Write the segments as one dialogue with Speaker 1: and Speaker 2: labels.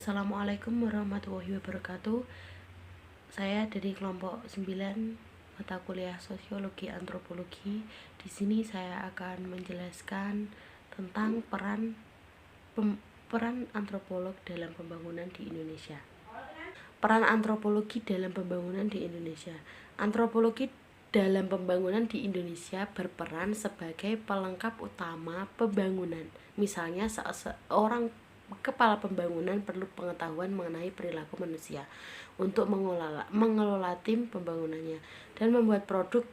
Speaker 1: Assalamualaikum warahmatullahi wabarakatuh. Saya dari kelompok 9 mata kuliah Sosiologi Antropologi. Di sini saya akan menjelaskan tentang peran antropolog dalam pembangunan di Indonesia. Peran antropologi dalam pembangunan di Indonesia. Antropologi dalam pembangunan di Indonesia berperan sebagai pelengkap utama pembangunan. Misalnya seorang kepala pembangunan perlu pengetahuan mengenai perilaku manusia untuk mengelola tim pembangunannya dan membuat produk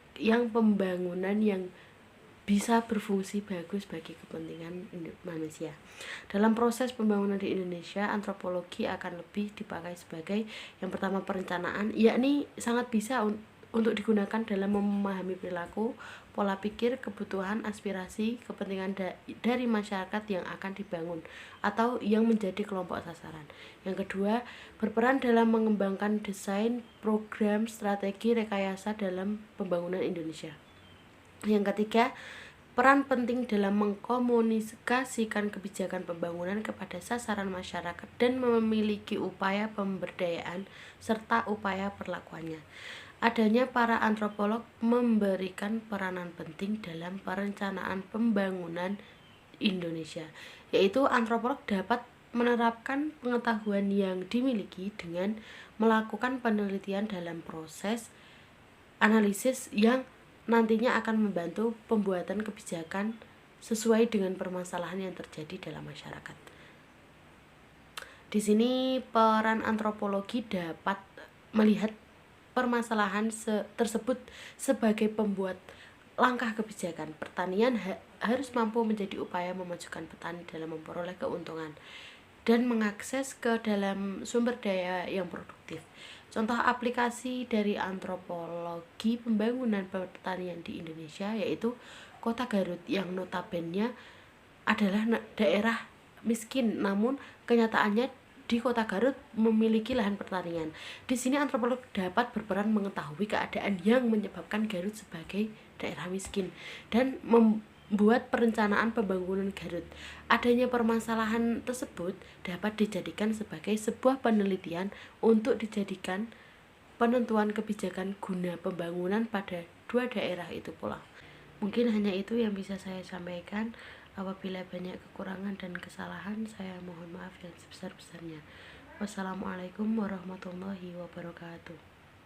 Speaker 1: pembangunan yang bisa berfungsi bagus bagi kepentingan manusia. Dalam proses pembangunan di Indonesia, antropologi akan lebih dipakai sebagai yang pertama perencanaan, yakni sangat bisa untuk digunakan dalam memahami perilaku, pola pikir, kebutuhan, aspirasi, kepentingan dari masyarakat yang akan dibangun atau yang menjadi kelompok sasaran. Yang kedua, berperan dalam mengembangkan desain, program, strategi, rekayasa dalam pembangunan Indonesia. Yang ketiga, peran penting dalam mengkomunikasikan kebijakan pembangunan kepada sasaran masyarakat dan memiliki upaya pemberdayaan serta upaya perlakuannya. Adanya para antropolog memberikan peranan penting dalam perencanaan pembangunan Indonesia, yaitu antropolog dapat menerapkan pengetahuan yang dimiliki dengan melakukan penelitian dalam proses analisis yang nantinya akan membantu pembuatan kebijakan sesuai dengan permasalahan yang terjadi dalam masyarakat. Di sini peran antropologi dapat melihat permasalahan tersebut sebagai pembuat langkah kebijakan. Pertanian harus mampu menjadi upaya memajukan petani dalam memperoleh keuntungan dan mengakses ke dalam sumber daya yang produktif. Contoh aplikasi dari antropologi pembangunan pertanian di Indonesia yaitu Kota Garut yang notabene adalah daerah miskin, namun kenyataannya di Kota Garut memiliki lahan pertanian. Di sini antropolog dapat berperan mengetahui keadaan yang menyebabkan Garut sebagai daerah miskin dan membuat perencanaan pembangunan Garut. Adanya permasalahan tersebut dapat dijadikan sebagai sebuah penelitian untuk dijadikan penentuan kebijakan guna pembangunan pada dua daerah itu pula. Mungkin hanya itu yang bisa saya sampaikan. Apabila banyak kekurangan dan kesalahan, saya mohon maaf yang sebesar-besarnya. Wassalamualaikum warahmatullahi wabarakatuh.